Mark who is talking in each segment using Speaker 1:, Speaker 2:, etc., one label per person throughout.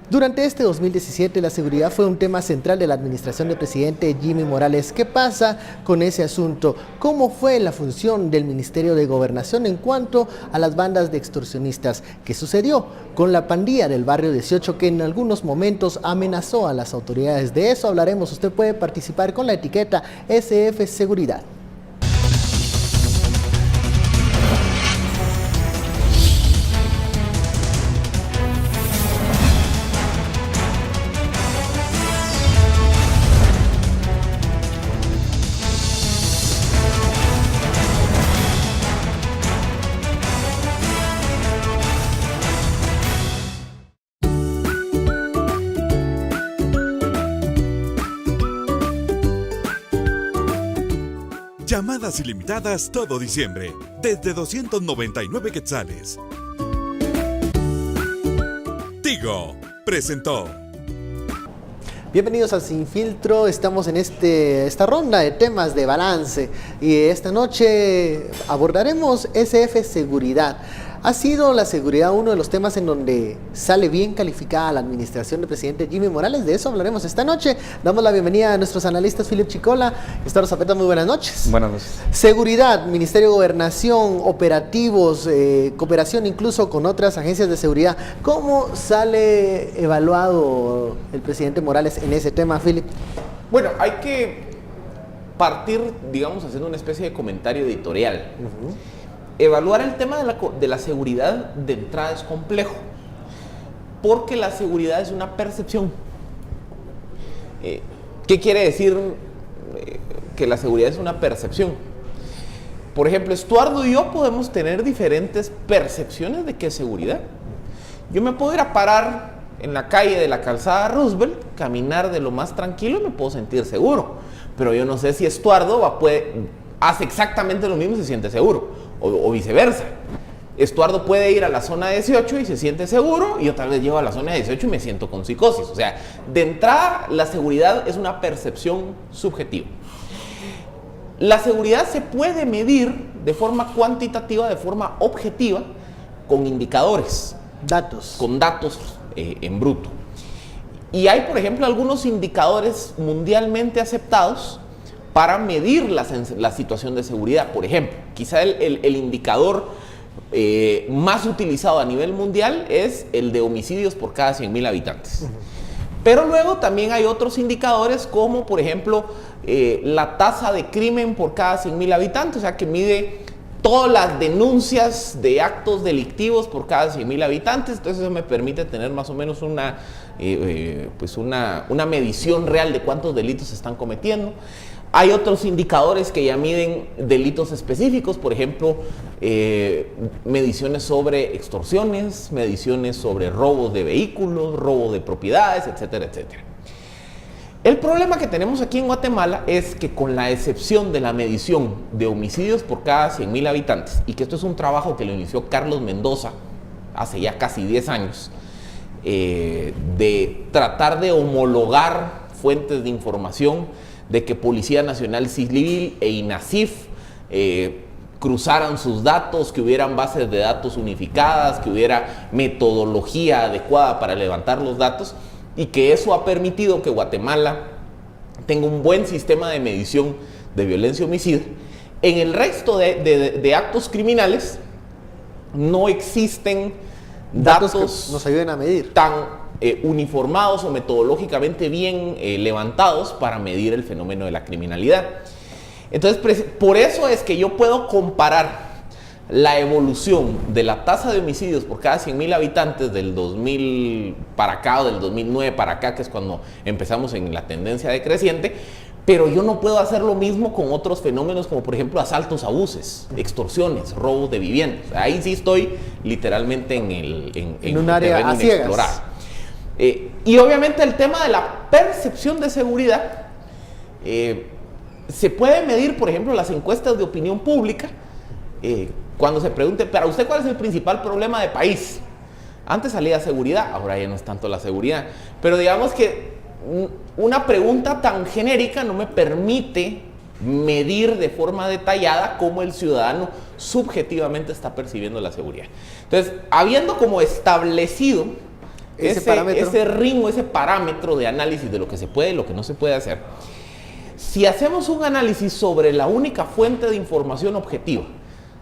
Speaker 1: Durante este 2017, la seguridad fue un tema central de la administración del presidente Jimmy Morales. ¿Qué pasa con ese asunto? ¿Cómo fue la función del Ministerio de Gobernación en cuanto a las bandas de extorsionistas? ¿Qué sucedió con la pandilla del barrio 18 que en algunos momentos amenazó a las autoridades? De eso hablaremos. Usted puede participar con la etiqueta SF Seguridad.
Speaker 2: Llamadas ilimitadas todo diciembre, desde 299 quetzales. Tigo presentó.
Speaker 1: Bienvenidos a Sin Filtro, estamos en esta ronda de temas de balance y esta noche abordaremos SF Seguridad. Ha sido la seguridad uno de los temas en donde sale bien calificada la administración del presidente Jimmy Morales. De eso hablaremos esta noche. Damos la bienvenida a nuestros analistas Philip Chicola y Gustavo Zapeta. Muy buenas noches.
Speaker 3: Buenas noches.
Speaker 1: Seguridad, Ministerio de Gobernación, operativos, cooperación incluso con otras agencias de seguridad. ¿Cómo sale evaluado el presidente Morales en ese tema, Philip?
Speaker 4: Bueno, hay que partir, digamos, haciendo una especie de comentario editorial. Evaluar el tema de la seguridad de entrada es complejo, porque la seguridad es una percepción. ¿Qué quiere decir que la seguridad es una percepción? Por ejemplo, Estuardo y yo podemos tener diferentes percepciones de qué es seguridad. Yo me puedo ir a parar en la calle de la calzada Roosevelt, caminar de lo más tranquilo y me puedo sentir seguro, pero yo no sé si Estuardo hace exactamente lo mismo y se siente seguro. O viceversa. Estuardo puede ir a la zona 18 y se siente seguro, y yo tal vez llego a la zona 18 y me siento con psicosis. O sea, de entrada, la seguridad es una percepción subjetiva. La seguridad se puede medir de forma cuantitativa, de forma objetiva, con indicadores. Con datos en bruto. Y hay, por ejemplo, algunos indicadores mundialmente aceptados para medir la situación de seguridad. Por ejemplo, quizá el indicador más utilizado a nivel mundial es el de homicidios por cada 100,000 habitantes. Pero luego también hay otros indicadores como, por ejemplo, la tasa de crimen por cada 100,000 habitantes, o sea, que mide todas las denuncias de actos delictivos por cada 100,000 habitantes. Entonces eso me permite tener más o menos una medición real de cuántos delitos se están cometiendo. Hay otros indicadores que ya miden delitos específicos, por ejemplo, mediciones sobre extorsiones, mediciones sobre robos de vehículos, robo de propiedades, etcétera, etcétera. El problema que tenemos aquí en Guatemala es que, con la excepción de la medición de homicidios por cada 100,000 habitantes, y que esto es un trabajo que lo inició Carlos Mendoza hace ya casi 10 años, de tratar de homologar fuentes de información, de que Policía Nacional Civil e INASIF cruzaran sus datos, que hubieran bases de datos unificadas, que hubiera metodología adecuada para levantar los datos, y que eso ha permitido que Guatemala tenga un buen sistema de medición de violencia homicida. En el resto de actos criminales no existen datos
Speaker 1: que nos ayuden a medir
Speaker 4: tan uniformados o metodológicamente bien levantados para medir el fenómeno de la criminalidad. Entonces, por eso es que yo puedo comparar la evolución de la tasa de homicidios por cada 100,000 habitantes del 2000 para acá, o del 2009 para acá, que es cuando empezamos en la tendencia decreciente, pero yo no puedo hacer lo mismo con otros fenómenos como, por ejemplo, asaltos a buses, extorsiones, robos de viviendas. Ahí sí estoy literalmente en
Speaker 1: un área
Speaker 4: terreno inexplorado. Y obviamente el tema de la percepción de seguridad se puede medir, por ejemplo, las encuestas de opinión pública, cuando se pregunte, para usted, ¿cuál es el principal problema de país? Antes salía seguridad, ahora ya no es tanto la seguridad, pero digamos que una pregunta tan genérica no me permite medir de forma detallada cómo el ciudadano subjetivamente está percibiendo la seguridad. Entonces, habiendo como establecido ese ritmo, ese parámetro de análisis de lo que se puede y lo que no se puede hacer. Si hacemos un análisis sobre la única fuente de información objetiva,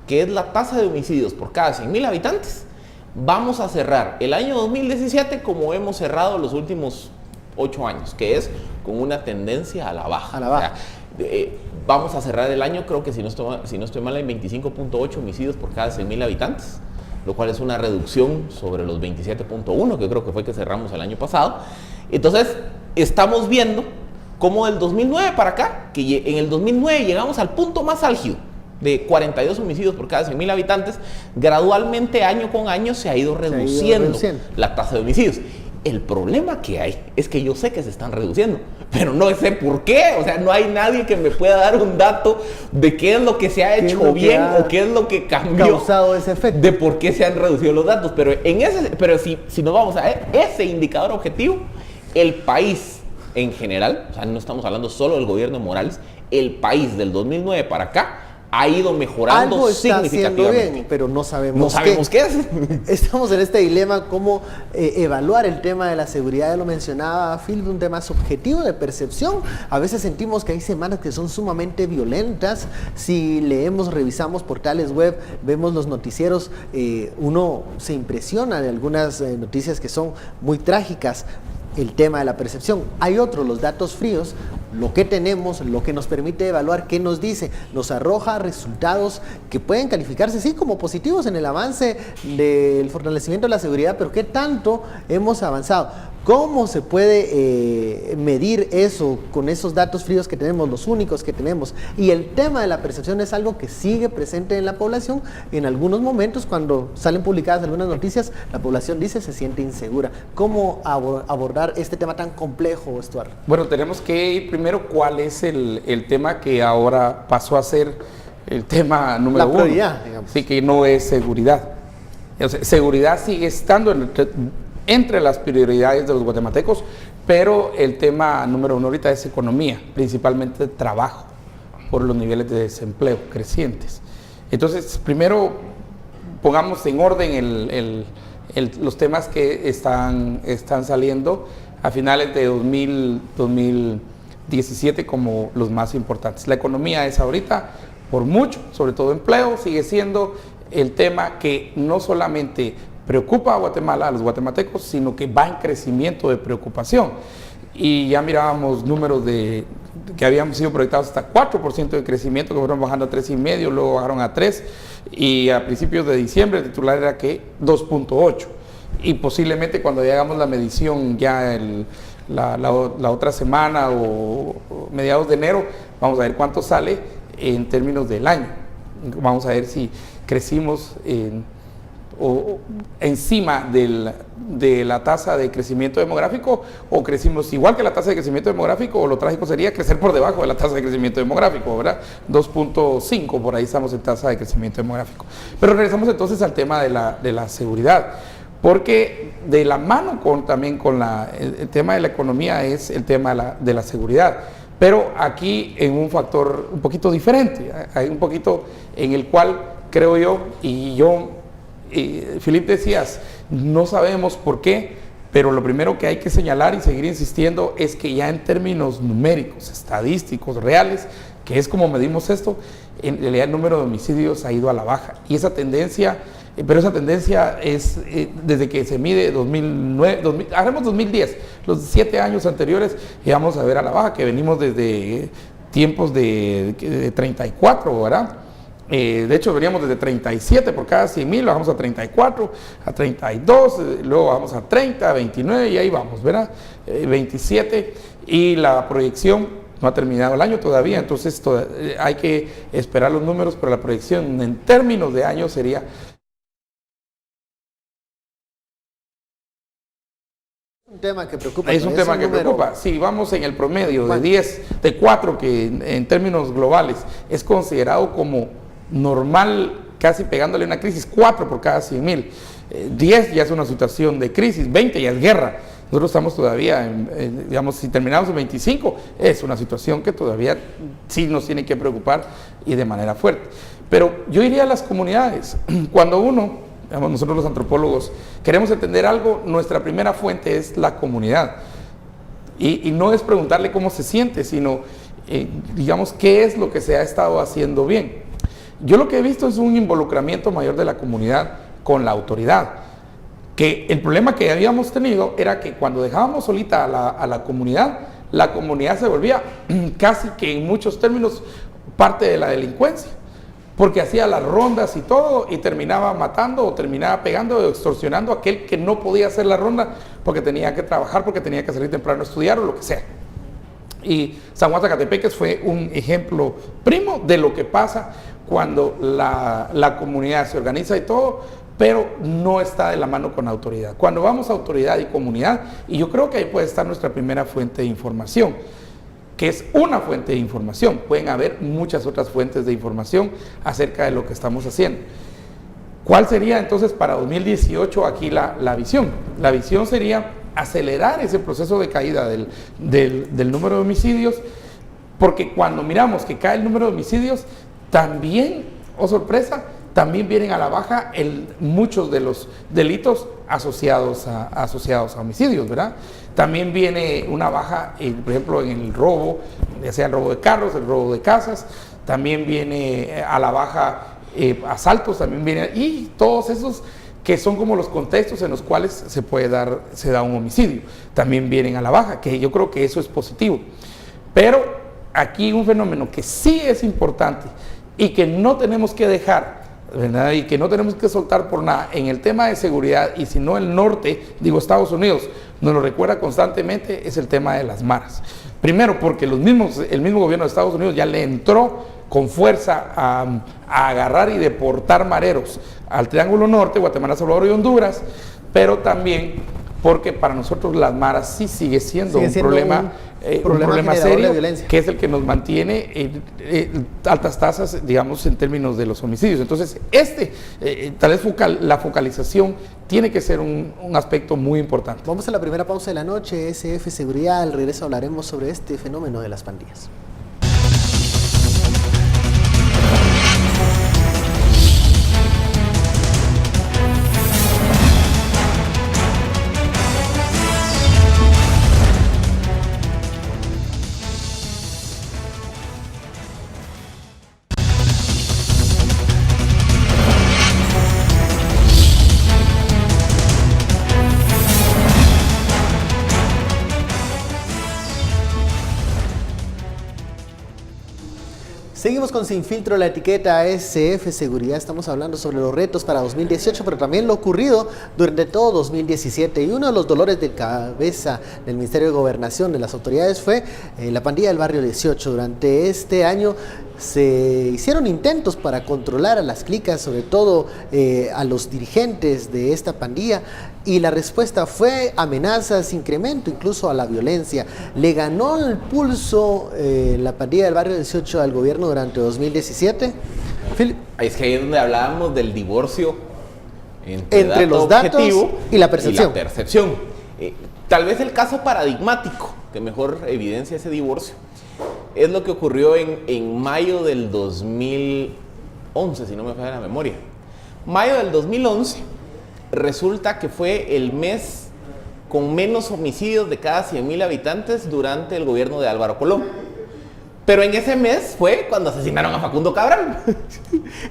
Speaker 4: que es la tasa de homicidios por cada 100.000 habitantes, vamos a cerrar el año 2017 como hemos cerrado los últimos 8 años, que es con una tendencia a la baja. O sea, vamos a cerrar el año, creo que si no estoy mal, en 25.8 homicidios por cada 100.000 habitantes, lo cual es una reducción sobre los 27.1 que creo que fue que cerramos el año pasado. Entonces, estamos viendo cómo del 2009 para acá, que en el 2009 llegamos al punto más álgido, de 42 homicidios por cada 100.000 habitantes, gradualmente año con año se ha ido reduciendo la tasa de homicidios. El problema que hay es que yo sé que se están reduciendo, pero no sé por qué. O sea, no hay nadie que me pueda dar un dato de qué es lo que se ha hecho bien o qué es lo que cambió,
Speaker 1: causado ese efecto,
Speaker 4: de por qué se han reducido los datos. Pero si nos vamos a ver ese indicador objetivo, el país en general, o sea, no estamos hablando solo del gobierno de Morales, el país del 2009 para acá ha ido mejorando
Speaker 1: algo está
Speaker 4: significativamente.
Speaker 1: Bien, pero no sabemos
Speaker 4: qué es.
Speaker 1: Estamos en este dilema, cómo evaluar el tema de la seguridad. Ya lo mencionaba Phil, un tema subjetivo de percepción. A veces sentimos que hay semanas que son sumamente violentas. Si leemos, revisamos portales web, vemos los noticieros, uno se impresiona de algunas noticias que son muy trágicas. El tema de la percepción. Hay otros, los datos fríos, lo que tenemos, lo que nos permite evaluar, qué nos dice, nos arroja resultados que pueden calificarse, sí, como positivos en el avance del fortalecimiento de la seguridad, pero qué tanto hemos avanzado. ¿Cómo se puede medir eso con esos datos fríos que tenemos, los únicos que tenemos? Y el tema de la percepción es algo que sigue presente en la población. En algunos momentos, cuando salen publicadas algunas noticias, la población dice se siente insegura. ¿Cómo abordar este tema tan complejo, Stuart?
Speaker 3: Bueno, tenemos que ir primero cuál es el tema que ahora pasó a ser el tema número uno. La prioridad, digamos. Sí, que no es seguridad. O sea, seguridad sigue estando entre las prioridades de los guatemaltecos, pero el tema número uno ahorita es economía, principalmente trabajo, por los niveles de desempleo crecientes. Entonces, primero pongamos en orden los temas que están saliendo a finales de 2017 como los más importantes. La economía es ahorita, por mucho, sobre todo empleo, sigue siendo el tema que no solamente preocupa a Guatemala, a los guatemaltecos, sino que va en crecimiento de preocupación. Y ya mirábamos números que habían sido proyectados hasta 4% de crecimiento, que fueron bajando a 3,5%, luego bajaron a 3%, y a principios de diciembre el titular era que 2,8%. Y posiblemente cuando hagamos la medición ya la otra semana o mediados de enero, vamos a ver cuánto sale en términos del año. Vamos a ver si crecimos o encima de la tasa de crecimiento demográfico, o crecimos igual que la tasa de crecimiento demográfico, o lo trágico sería crecer por debajo de la tasa de crecimiento demográfico, ¿verdad? 2,5, por ahí estamos en tasa de crecimiento demográfico. Pero regresamos entonces al tema de la seguridad, porque de la mano también con el tema de la economía es el tema de la seguridad. Pero aquí en un factor un poquito diferente, hay un poquito en el cual creo yo, Philip, decías, no sabemos por qué, pero lo primero que hay que señalar y seguir insistiendo es que ya en términos numéricos, estadísticos, reales, que es como medimos esto, en realidad el número de homicidios ha ido a la baja. Y esa tendencia, pero esa tendencia es desde que se mide 2009, haremos 2010, los 7 años anteriores, y vamos a ver a la baja, que venimos desde tiempos de 34, ¿verdad? De hecho, veníamos desde 37 por cada 100,000, bajamos a 34, a 32, luego bajamos a 30, a 29 y ahí vamos, ¿verdad? 27, y la proyección no ha terminado el año todavía, entonces hay que esperar los números, pero la proyección en términos de año sería...
Speaker 1: Un tema que preocupa.
Speaker 3: Es un tema que preocupa. Si vamos en el promedio de 4, que en términos globales es considerado como normal, casi pegándole una crisis, 4 por cada 100,000. 10 ya es una situación de crisis, 20 ya es guerra. Nosotros estamos todavía, digamos, si terminamos en 25, es una situación que todavía sí nos tiene que preocupar y de manera fuerte. Pero yo iría a las comunidades. Cuando uno digamos, nosotros los antropólogos queremos entender algo, nuestra primera fuente es la comunidad. Y no es preguntarle cómo se siente, sino, digamos, qué es lo que se ha estado haciendo bien. Yo lo que he visto es un involucramiento mayor de la comunidad con la autoridad. Que el problema que habíamos tenido era que cuando dejábamos solita a la comunidad se volvía casi que en muchos términos parte de la delincuencia. Porque hacía las rondas y todo y terminaba matando o terminaba pegando o extorsionando a aquel que no podía hacer la ronda porque tenía que trabajar, porque tenía que salir temprano a estudiar o lo que sea. Y San Juan Zacatepeques fue un ejemplo primo de lo que pasa cuando la comunidad se organiza y todo, pero no está de la mano con la autoridad. Cuando vamos a autoridad y comunidad, y yo creo que ahí puede estar nuestra primera fuente de información, que es una fuente de información. Pueden haber muchas otras fuentes de información acerca de lo que estamos haciendo. ¿Cuál sería entonces para 2018 aquí la visión? La visión sería acelerar ese proceso de caída del número de homicidios, porque cuando miramos que cae el número de homicidios, también, oh sorpresa, también vienen a la baja muchos de los delitos asociados a homicidios, ¿verdad? También viene una baja, por ejemplo, en el robo, ya sea el robo de carros, el robo de casas, también viene a la baja asaltos, también viene, y todos esos que son como los contextos en los cuales se da un homicidio, también vienen a la baja, que yo creo que eso es positivo. Pero aquí un fenómeno que sí es importante y que no tenemos que dejar, ¿verdad? Y que no tenemos que soltar por nada en el tema de seguridad, y si no el norte, digo Estados Unidos, nos lo recuerda constantemente, es el tema de las maras. Primero porque el mismo gobierno de Estados Unidos ya le entró con fuerza a agarrar y deportar mareros al Triángulo Norte, Guatemala, Salvador y Honduras, pero también porque para nosotros las maras sí sigue siendo un problema serio, que es el que nos mantiene altas tasas, digamos, en términos de los homicidios. Entonces, tal vez la focalización tiene que ser un aspecto muy importante.
Speaker 1: Vamos a la primera pausa de la noche, SF Seguridad. Al regreso hablaremos sobre este fenómeno de las pandillas. Seguimos con Sin Filtro, la etiqueta SF Seguridad. Estamos hablando sobre los retos para 2018, pero también lo ocurrido durante todo 2017. Y uno de los dolores de cabeza del Ministerio de Gobernación, de las autoridades, fue la pandilla del Barrio 18. Durante este año se hicieron intentos para controlar a las clicas, sobre todo a los dirigentes de esta pandilla, y la respuesta fue amenazas, incremento incluso a la violencia. Le ganó el pulso la pandilla del Barrio 18 al gobierno durante 2017.
Speaker 4: Es que ahí es donde hablábamos del divorcio
Speaker 1: entre los datos y la percepción.
Speaker 4: Tal vez el caso paradigmático que mejor evidencia ese divorcio es lo que ocurrió en mayo del 2011, si no me falla la memoria. Mayo del 2011 resulta que fue el mes con menos homicidios de cada 100,000 habitantes durante el gobierno de Álvaro Colón. Pero en ese mes fue cuando asesinaron a Facundo Cabral.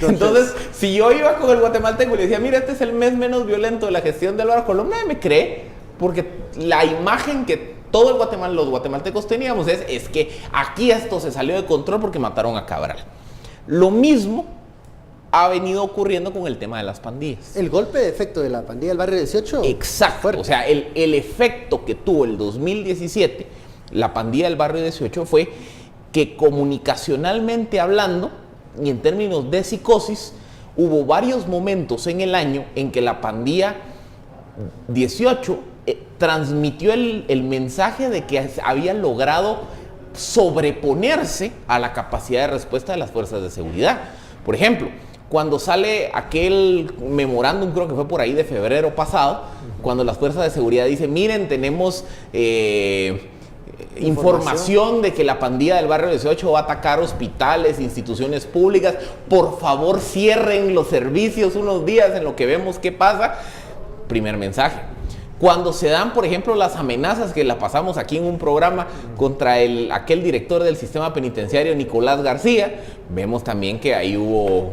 Speaker 4: Entonces, si yo iba con el guatemalteco y le decía, mira, este es el mes menos violento de la gestión de Álvaro Colón, nadie me cree, porque la imagen que todos los guatemaltecos teníamos es que aquí esto se salió de control porque mataron a Cabral. Lo mismo ha venido ocurriendo con el tema de las pandillas.
Speaker 1: El golpe de efecto de la pandilla del Barrio 18.
Speaker 4: Exacto.
Speaker 1: Fuerte.
Speaker 4: O sea, el efecto que tuvo el 2017, la pandilla del Barrio 18, fue que comunicacionalmente hablando y en términos de psicosis, hubo varios momentos en el año en que la pandilla 18 transmitió el mensaje de que había logrado sobreponerse a la capacidad de respuesta de las fuerzas de seguridad. Por ejemplo, cuando sale aquel memorándum, creo que fue por ahí de febrero pasado, cuando las fuerzas de seguridad dicen, miren, tenemos información de que la pandilla del barrio 18 va a atacar hospitales, instituciones públicas. Por favor, cierren los servicios unos días en lo que vemos qué pasa. Primer mensaje. Cuando se dan, por ejemplo, las amenazas que la pasamos aquí en un programa contra aquel director del sistema penitenciario, Nicolás García, vemos también que ahí hubo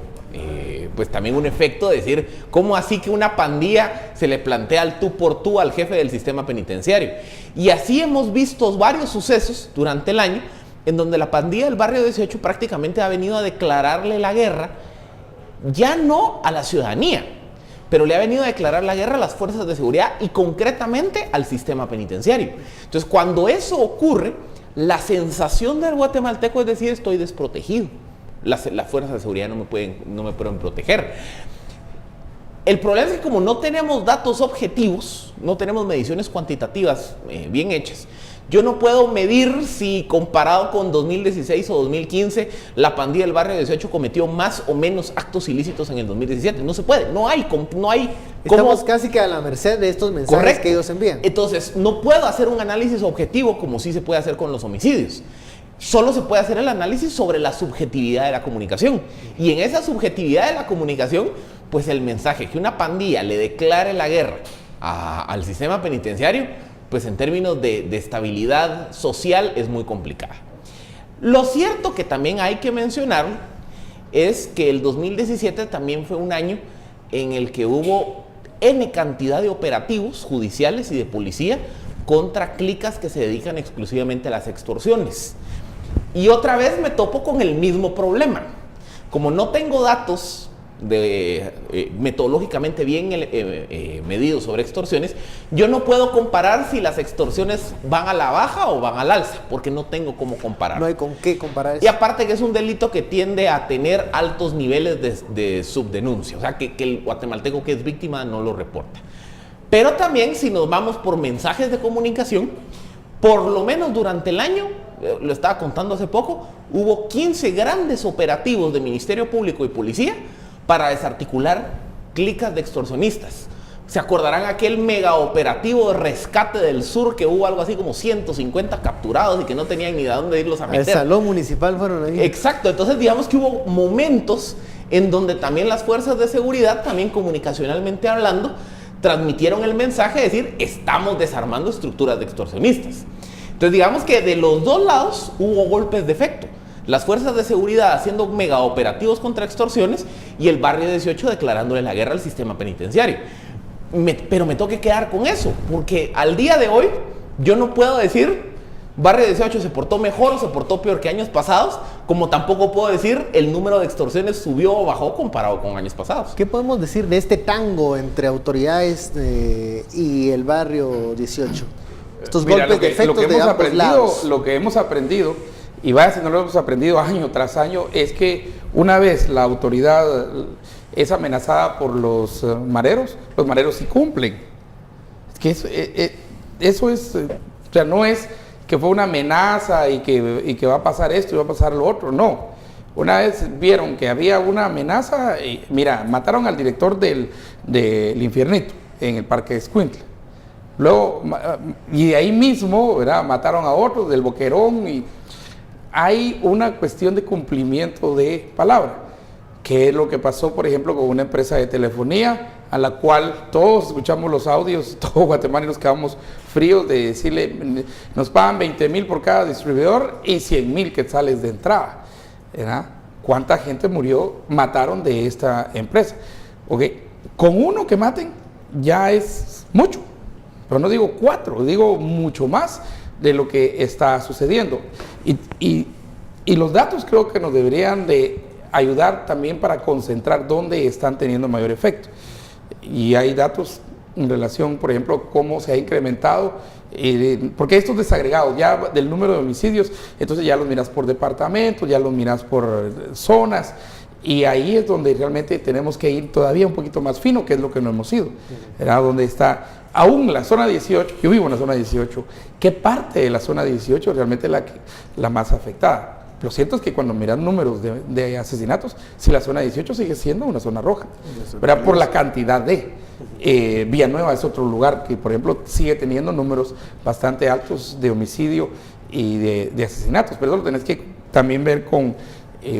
Speaker 4: pues también un efecto de decir, ¿cómo así que una pandilla se le plantea al tú por tú al jefe del sistema penitenciario? Y así hemos visto varios sucesos durante el año en donde la pandilla del barrio 18 prácticamente ha venido a declararle la guerra, ya no a la ciudadanía, pero le ha venido a declarar la guerra a las fuerzas de seguridad y concretamente al sistema penitenciario. Entonces, cuando eso ocurre, la sensación del guatemalteco es decir, estoy desprotegido. Las fuerzas de seguridad no me pueden proteger. El problema es que como no tenemos datos objetivos, no tenemos mediciones cuantitativas bien hechas, yo no puedo medir si comparado con 2016 o 2015 la pandilla del barrio 18 cometió más o menos actos ilícitos en el 2017. No se puede, no hay
Speaker 1: Estamos casi que a la merced de estos mensajes. Correcto. Que ellos envían.
Speaker 4: Entonces, no puedo hacer un análisis objetivo como sí se puede hacer con los homicidios. Solo se puede hacer el análisis sobre la subjetividad de la comunicación. Y en esa subjetividad de la comunicación, pues el mensaje que una pandilla le declare la guerra al sistema penitenciario, pues en términos de estabilidad social es muy complicada. Lo cierto que también hay que mencionar es que el 2017 también fue un año en el que hubo N cantidad de operativos judiciales y de policía contra clicas que se dedican exclusivamente a las extorsiones. Y otra vez me topo con el mismo problema. Como no tengo datos metodológicamente bien medidos sobre extorsiones, yo no puedo comparar si las extorsiones van a la baja o van al alza, porque no tengo cómo comparar.
Speaker 1: No hay con qué comparar eso.
Speaker 4: Y aparte que es un delito que tiende a tener altos niveles de subdenuncia, o sea que el guatemalteco que es víctima no lo reporta. Pero también si nos vamos por mensajes de comunicación, por lo menos durante el año, lo estaba contando hace poco, hubo 15 grandes operativos de Ministerio Público y Policía para desarticular clicas de extorsionistas. ¿Se acordarán aquel mega operativo de rescate del sur que hubo algo así como 150 capturados y que no tenían ni de dónde irlos a meter?
Speaker 1: El salón municipal fueron ahí.
Speaker 4: Exacto, entonces digamos que hubo momentos en donde también las fuerzas de seguridad, también comunicacionalmente hablando, transmitieron el mensaje de decir, estamos desarmando estructuras de extorsionistas. Entonces digamos que de los dos lados hubo golpes de efecto. Las fuerzas de seguridad haciendo mega operativos contra extorsiones y el barrio 18 declarándole la guerra al sistema penitenciario. Pero me tengo que quedar con eso, porque al día de hoy yo no puedo decir barrio 18 se portó mejor o se portó peor que años pasados, como tampoco puedo decir el número de extorsiones subió o bajó comparado con años pasados.
Speaker 1: ¿Qué podemos decir de este tango entre autoridades y el barrio 18? Estos golpes de efectos de ambos lados.
Speaker 3: Lo que hemos aprendido, y vaya si no lo hemos aprendido año tras año, es que una vez la autoridad es amenazada por los mareros sí cumplen. Es que eso es, o sea, no es que fue una amenaza y que va a pasar esto y va a pasar lo otro, no. Una vez vieron que había una amenaza, y, mira, mataron al director del Infiernito en el Parque de Escuintla. Luego, y ahí mismo, ¿verdad?, mataron a otros del Boquerón, y hay una cuestión de cumplimiento de palabra, que es lo que pasó, por ejemplo, con una empresa de telefonía, a la cual todos escuchamos los audios, todos Guatemala nos quedamos fríos de decirle, nos pagan 20,000 por cada distribuidor y 100,000 quetzales de entrada, ¿verdad? ¿Cuánta gente mataron de esta empresa? Okay. Con uno que maten ya es mucho, pero no digo 4, digo mucho más de lo que está sucediendo. Y los datos creo que nos deberían de ayudar también para concentrar dónde están teniendo mayor efecto. Y hay datos en relación, por ejemplo, cómo se ha incrementado, porque estos desagregados ya del número de homicidios, entonces ya los miras por departamentos, ya los miras por zonas, y ahí es donde realmente tenemos que ir todavía un poquito más fino, que es lo que no hemos ido, ¿verdad? Donde está aún la zona 18, yo vivo en la zona 18, ¿qué parte de la zona 18 realmente es la más afectada? Lo cierto es que cuando miran números de asesinatos, si la zona 18 sigue siendo una zona roja, ¿verdad? Por la cantidad de. Villanueva es otro lugar que, por ejemplo, sigue teniendo números bastante altos de homicidio y de asesinatos, pero lo tenés que también ver con,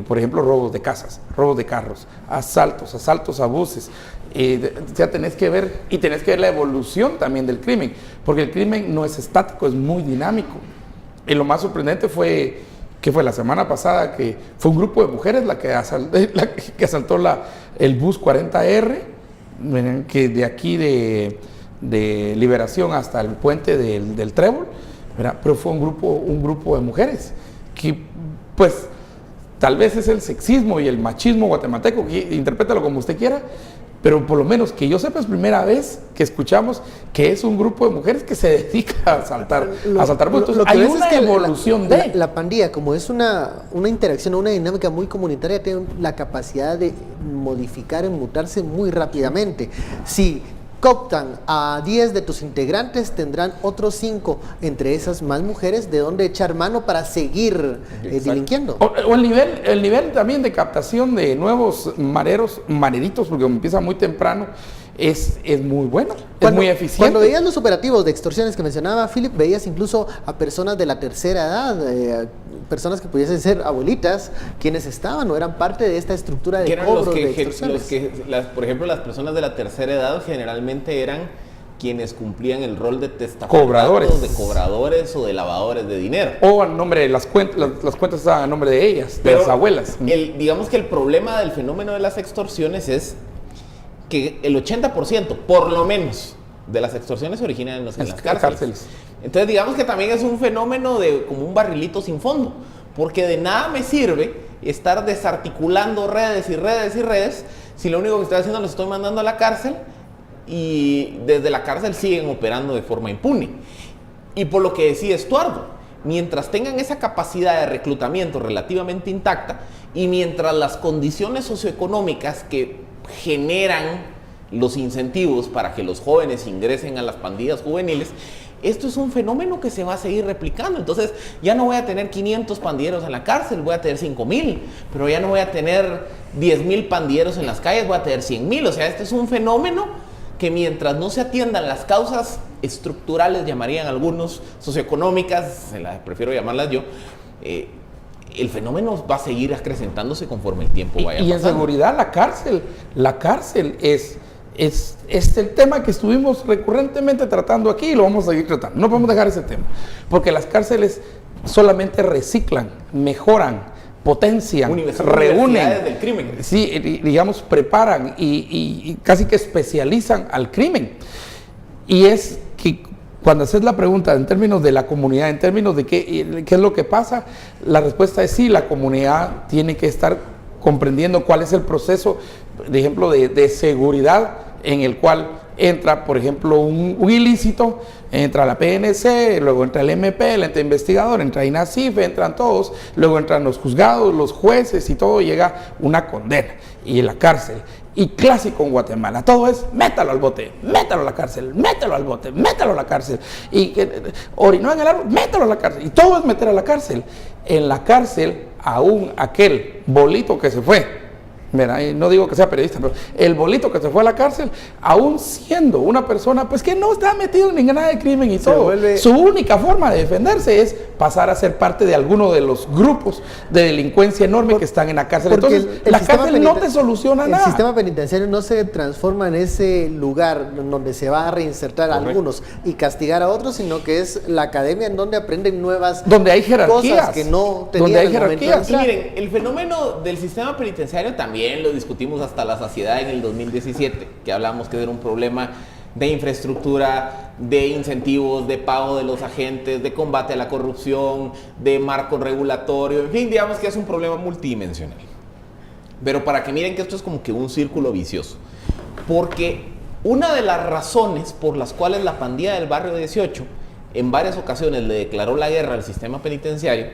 Speaker 3: por ejemplo, robos de casas, robos de carros, asaltos a buses. Ya tenés que ver, y tenés que ver la evolución también del crimen, porque el crimen no es estático, es muy dinámico. Y lo más sorprendente fue que fue la semana pasada, que fue un grupo de mujeres la que asaltó el bus 40R, que de aquí de Liberación hasta el puente del Trébol, ¿verdad? Pero fue un grupo de mujeres que, pues, tal vez es el sexismo y el machismo guatemalteco, interprétalo como usted quiera, pero por lo menos que yo sepa es primera vez que escuchamos que es un grupo de mujeres que se dedica a asaltar buses. Hay una evolución de...
Speaker 1: La pandilla, como es una interacción, una dinámica muy comunitaria, tiene la capacidad de modificar y mutarse muy rápidamente. Si cooptan a 10 de tus integrantes, tendrán otros 5, entre esas más mujeres, de donde echar mano para seguir delinquiendo.
Speaker 3: O el nivel también de captación de nuevos mareritos, porque empieza muy temprano, es muy bueno, es muy eficiente.
Speaker 1: Cuando veías los operativos de extorsiones que mencionaba Philip, veías incluso a personas de la tercera edad, personas que pudiesen ser abuelitas, quienes estaban o eran parte de esta estructura de cobro de extorsiones.
Speaker 4: Por ejemplo, las personas de la tercera edad generalmente eran quienes cumplían el rol de testaferratos, de cobradores o de lavadores de dinero.
Speaker 3: O a nombre de las cuentas estaban a nombre de ellas, de las abuelas.
Speaker 4: Digamos que el problema del fenómeno de las extorsiones es que el 80%, por lo menos, de las extorsiones se originan en las cárceles. Entonces, digamos que también es un fenómeno de como un barrilito sin fondo, porque de nada me sirve estar desarticulando redes y redes y redes si lo único que estoy haciendo los estoy mandando a la cárcel y desde la cárcel siguen operando de forma impune. Y por lo que decía Estuardo, mientras tengan esa capacidad de reclutamiento relativamente intacta y mientras las condiciones socioeconómicas que generan los incentivos para que los jóvenes ingresen a las pandillas juveniles, esto es un fenómeno que se va a seguir replicando. Entonces ya no voy a tener 500 pandilleros en la cárcel, voy a tener 5,000, pero ya no voy a tener 10,000 pandilleros en las calles, voy a tener 100,000. O sea, este es un fenómeno que mientras no se atiendan las causas estructurales, llamarían algunos, socioeconómicas, prefiero llamarlas yo, el fenómeno va a seguir acrecentándose conforme el tiempo vaya pasando.
Speaker 3: Y en seguridad la cárcel es el tema que estuvimos recurrentemente tratando aquí y lo vamos a seguir tratando. No podemos dejar ese tema, porque las cárceles solamente reciclan, mejoran, potencian, reúnen
Speaker 4: del crimen.
Speaker 3: Sí, digamos, preparan y casi que especializan al crimen. Y es que cuando haces la pregunta en términos de la comunidad, en términos de qué es lo que pasa, la respuesta es sí, la comunidad tiene que estar comprendiendo cuál es el proceso, por ejemplo, de seguridad en el cual entra, por ejemplo, un ilícito, entra la PNC, luego entra el MP, el ente investigador, entra INASIF, entran todos, luego entran los juzgados, los jueces y todo, llega una condena y la cárcel. Y clásico en Guatemala, todo es métalo al bote, métalo a la cárcel, métalo al bote, métalo a la cárcel. Y orinó en el árbol, métalo a la cárcel. Y todo es meter a la cárcel. En la cárcel, aún aquel bolito que se fue, mira, no digo que sea periodista, pero el bolito que se fue a la cárcel, aún siendo una persona pues que no está metido en ninguna de crimen y todo, su única forma de defenderse es pasar a ser parte de alguno de los grupos de delincuencia enorme que están en la cárcel. Entonces, la cárcel no te soluciona nada.
Speaker 1: El sistema penitenciario no se transforma en ese lugar donde se va a reinsertar a algunos y castigar a otros, sino que es la academia en donde aprenden nuevas
Speaker 3: donde hay jerarquías,
Speaker 1: cosas que no tenían
Speaker 3: donde hay
Speaker 1: al momento de
Speaker 3: jerarquías.
Speaker 1: entrar.
Speaker 4: Y miren, el fenómeno del sistema penitenciario también lo discutimos hasta la saciedad en el 2017, que hablamos que era un problema de infraestructura, de incentivos, de pago de los agentes, de combate a la corrupción, de marco regulatorio, en fin, digamos que es un problema multidimensional. Pero para que miren que esto es como que un círculo vicioso, porque una de las razones por las cuales la pandilla del barrio 18 en varias ocasiones le declaró la guerra al sistema penitenciario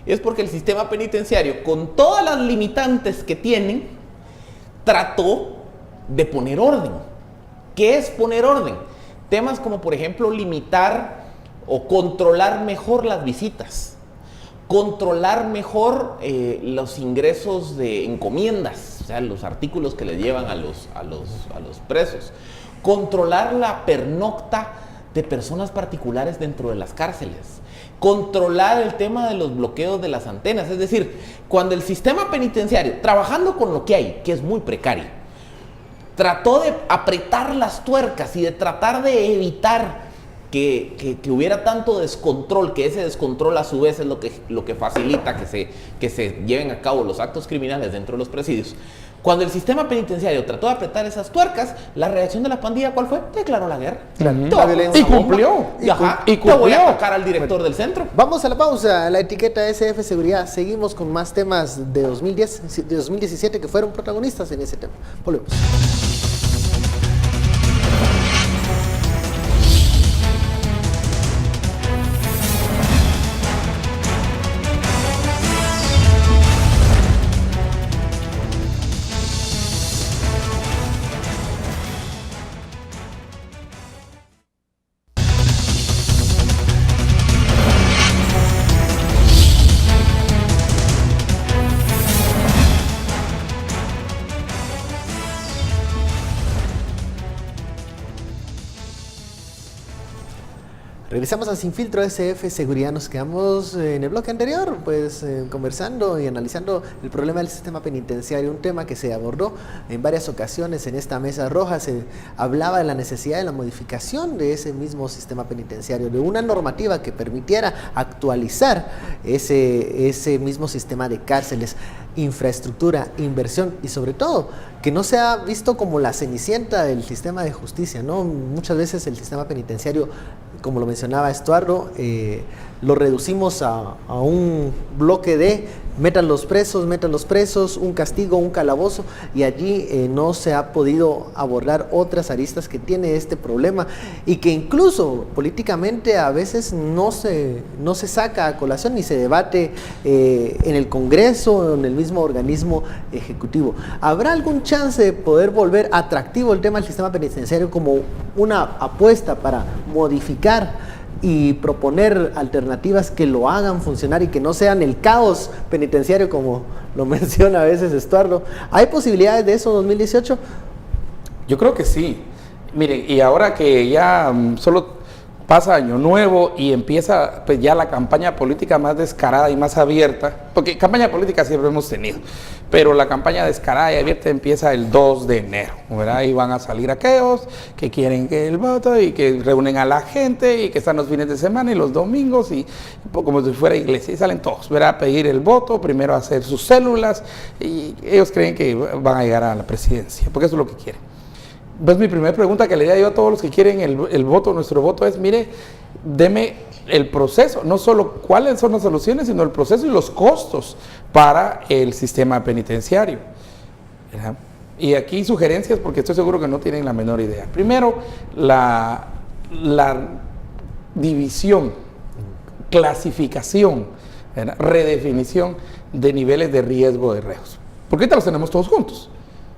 Speaker 4: es porque el sistema penitenciario, con todas las limitantes que tienen, trató de poner orden. ¿Qué es poner orden? Temas como, por ejemplo, limitar o controlar mejor las visitas, controlar mejor los ingresos de encomiendas, o sea, los artículos que le llevan a los presos, controlar la pernocta de personas particulares dentro de las cárceles. Controlar el tema de los bloqueos de las antenas. Es decir, cuando el sistema penitenciario, trabajando con lo que hay, que es muy precario, trató de apretar las tuercas y de tratar de evitar que hubiera tanto descontrol, que ese descontrol a su vez es lo que facilita que se lleven a cabo los actos criminales dentro de los presidios. Cuando el sistema penitenciario trató de apretar esas tuercas, la reacción de la pandilla, ¿cuál fue? Declaró la guerra.
Speaker 3: Y cumplió.
Speaker 4: Y te voy a atacar al director del centro.
Speaker 1: Vamos a la pausa. La etiqueta SF Seguridad. Seguimos con más temas de 2017 que fueron protagonistas en ese tema. Volvemos. Regresamos a Sin Filtro SF Seguridad. Nos quedamos en el bloque anterior, pues conversando y analizando el problema del sistema penitenciario, un tema que se abordó en varias ocasiones en esta mesa roja. Se hablaba de la necesidad de la modificación de ese mismo sistema penitenciario, de una normativa que permitiera actualizar ese mismo sistema de cárceles, infraestructura, inversión y sobre todo que no sea visto como la cenicienta del sistema de justicia, ¿no? Muchas veces el sistema penitenciario, como lo mencionaba Estuardo, lo reducimos a un bloque de metan los presos, un castigo, un calabozo, y allí no se ha podido abordar otras aristas que tiene este problema y que incluso políticamente a veces no se saca a colación ni se debate en el Congreso o en el mismo organismo ejecutivo. ¿Habrá algún chance de poder volver atractivo el tema del sistema penitenciario como una apuesta para modificar y proponer alternativas que lo hagan funcionar y que no sean el caos penitenciario como lo menciona a veces Estuardo? ¿Hay posibilidades de eso en 2018?
Speaker 3: Yo creo que sí. Miren, y ahora que ya solo pasa Año Nuevo y empieza pues ya la campaña política más descarada y más abierta, porque campaña política siempre hemos tenido, pero la campaña descarada y abierta empieza el 2 de enero, ¿verdad? Y van a salir aquellos que quieren que el voto y que reúnen a la gente y que están los fines de semana y los domingos y como si fuera iglesia y salen todos, ¿verdad? A pedir el voto, primero a hacer sus células y ellos creen que van a llegar a la presidencia, porque eso es lo que quieren. Pues mi primera pregunta que le haría yo a todos los que quieren el voto, nuestro voto es, mire, deme el proceso, no solo cuáles son las soluciones, sino el proceso y los costos para el sistema penitenciario, ¿verdad? Y aquí sugerencias porque estoy seguro que no tienen la menor idea. Primero, la división, clasificación, ¿verdad? Redefinición de niveles de riesgo de reos, porque ahorita los tenemos todos juntos.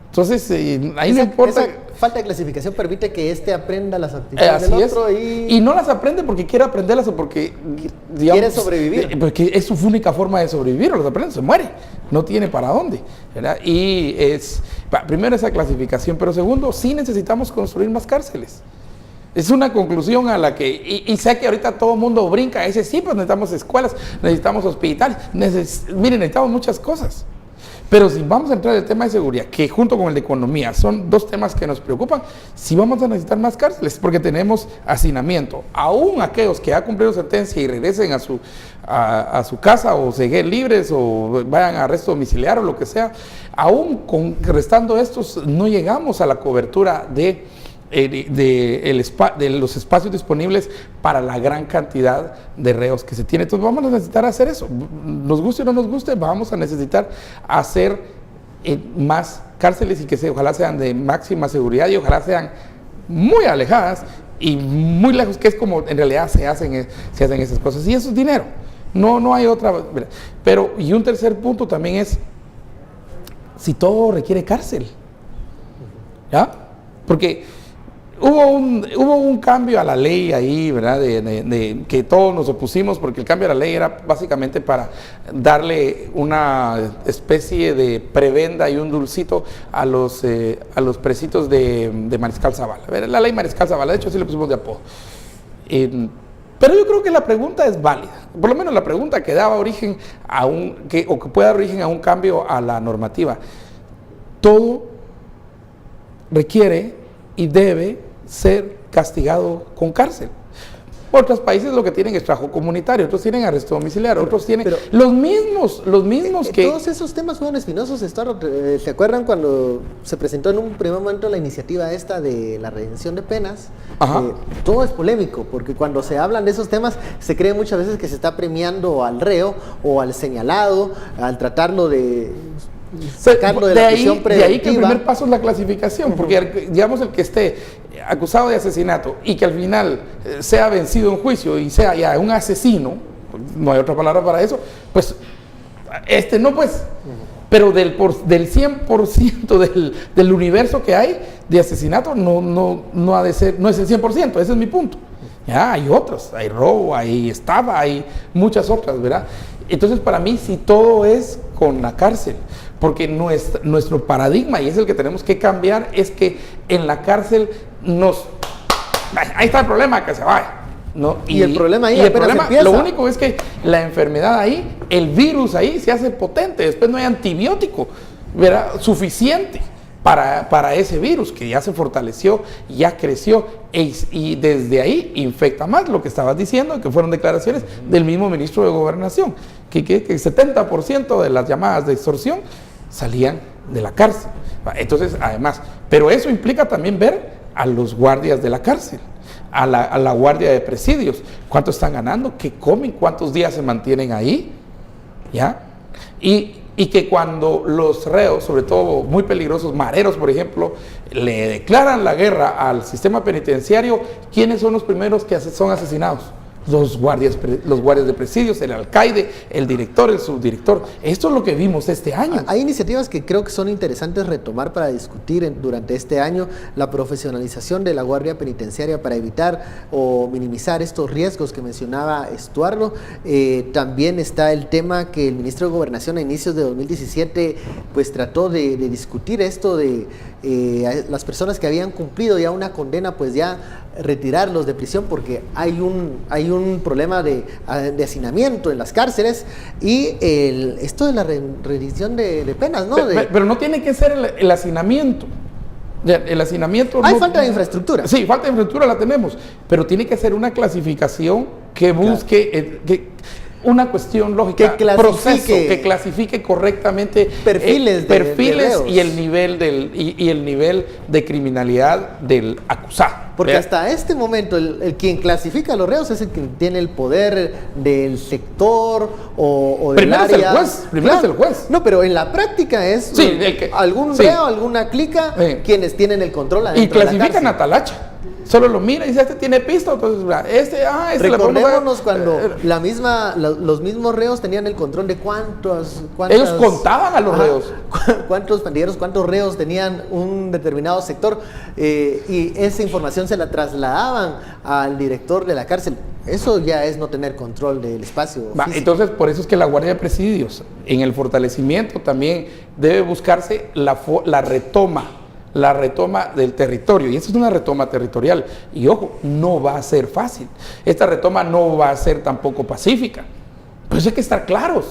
Speaker 3: Entonces, ahí no importa.
Speaker 1: Esa falta de clasificación permite que aprenda las actividades del otro
Speaker 3: y no las aprende porque quiere aprenderlas o porque, digamos,
Speaker 1: quiere sobrevivir.
Speaker 3: Porque es su única forma de sobrevivir, o las aprende, se muere, no tiene para dónde, ¿verdad? Y primero esa clasificación, pero segundo, sí necesitamos construir más cárceles. Es una conclusión a la que, y sé que ahorita todo el mundo brinca, dice, sí, pues necesitamos escuelas, necesitamos hospitales, miren, necesitamos muchas cosas. Pero si vamos a entrar en el tema de seguridad, que junto con el de economía son dos temas que nos preocupan, sí vamos a necesitar más cárceles, porque tenemos hacinamiento. Aún aquellos que ya cumplieron sentencia y regresen a su casa o se queden libres o vayan a arresto domiciliario o lo que sea, aún restando estos no llegamos a la cobertura de los espacios disponibles para la gran cantidad de reos que se tiene. Entonces vamos a necesitar hacer eso, nos guste o no nos guste, vamos a necesitar hacer más cárceles y que ojalá sean de máxima seguridad y ojalá sean muy alejadas y muy lejos, que es como en realidad se hacen esas cosas, y eso es dinero, no hay otra. Pero, y un tercer punto también es, si todo requiere cárcel, ¿ya? Porque hubo un cambio a la ley ahí, ¿verdad? De que todos nos opusimos, porque el cambio a la ley era básicamente para darle una especie de prebenda y un dulcito a los presitos de Mariscal Zavala. La ley Mariscal Zavala, de hecho sí le pusimos de apodo. Pero yo creo que la pregunta es válida, por lo menos la pregunta que daba origen que puede dar origen a un cambio a la normativa. Todo requiere y debe ser castigado con cárcel. Otros países lo que tienen es trabajo comunitario, otros tienen arresto domiciliario, otros tienen los mismos que...
Speaker 1: Todos esos temas fueron espinosos, ¿se acuerdan cuando se presentó en un primer momento la iniciativa esta de la redención de penas? Todo es polémico, porque cuando se hablan de esos temas se cree muchas veces que se está premiando al reo o al señalado, al tratarlo de... sacarlo de la prisión preventiva.
Speaker 3: De ahí que el primer paso es la clasificación, porque digamos el que esté acusado de asesinato y que al final sea vencido en juicio y sea ya un asesino, no hay otra palabra para eso, pues no pues, pero del 100% del universo que hay de asesinato no ha de ser, no es el 100%, ese es mi punto. Ya hay otros, hay robo, hay estafa, hay muchas otras, ¿verdad? Entonces para mí si todo es con la cárcel, porque nuestro paradigma, y es el que tenemos que cambiar, es que en la cárcel ahí está el problema, que se vaya, ¿no?
Speaker 1: Y el problema ahí
Speaker 3: lo único es que la enfermedad ahí, el virus ahí se hace potente, después no hay antibiótico, ¿verdad?, suficiente para ese virus que ya se fortaleció, ya creció y desde ahí infecta más, lo que estabas diciendo, que fueron declaraciones del mismo ministro de Gobernación, que el 70% de las llamadas de extorsión salían de la cárcel. Entonces, además, pero eso implica también ver a los guardias de la cárcel, a la guardia de presidios, cuánto están ganando, qué comen, cuántos días se mantienen ahí, ¿ya? Y que cuando los reos, sobre todo muy peligrosos, mareros por ejemplo, le declaran la guerra al sistema penitenciario, ¿quiénes son los primeros que son asesinados? Los guardias de presidios, el alcaide, el director, el subdirector. Esto es lo que vimos este año.
Speaker 1: Hay iniciativas que creo que son interesantes retomar para discutir durante este año: la profesionalización de la guardia penitenciaria para evitar o minimizar estos riesgos que mencionaba Estuardo. También está el tema que el ministro de Gobernación a inicios de 2017 pues trató de discutir esto de las personas que habían cumplido ya una condena, pues ya retirarlos de prisión, porque hay un problema de hacinamiento en las cárceles, y esto de la rendición de penas, ¿no?
Speaker 3: Pero no tiene que ser el hacinamiento. El hacinamiento...
Speaker 1: Hay falta de infraestructura.
Speaker 3: Sí, falta de infraestructura la tenemos, pero tiene que ser una clasificación que busque... una cuestión lógica, que clasifique correctamente
Speaker 1: perfiles de
Speaker 3: y el nivel de criminalidad del acusado.
Speaker 1: Porque hasta este momento el quien clasifica a los reos es el que tiene el poder del sector o del área.
Speaker 3: Primero es el juez.
Speaker 1: No, pero en la práctica es algún reo, alguna clica, quienes tienen el control adentro.
Speaker 3: Y clasifican a Talacha. Solo lo mira y dice, este tiene pisto, entonces
Speaker 1: recordémonos cuando los mismos reos tenían el control de cuántas
Speaker 3: ellos contaban a los reos.
Speaker 1: Cuántos pandilleros, cuántos reos tenían un determinado sector, y esa información se la trasladaban al director de la cárcel. Eso ya es no tener control del espacio físico.
Speaker 3: Entonces, por eso es que la guardia de presidios, en el fortalecimiento también debe buscarse la retoma del territorio, y esto es una retoma territorial, y ojo, no va a ser fácil, esta retoma no va a ser tampoco pacífica, pero eso hay que estar claros,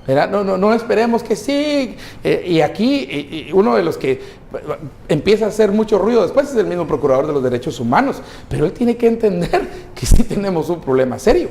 Speaker 3: ¿verdad? No esperemos que sí, y aquí uno de los que empieza a hacer mucho ruido después es el mismo procurador de los derechos humanos, pero él tiene que entender que sí tenemos un problema serio,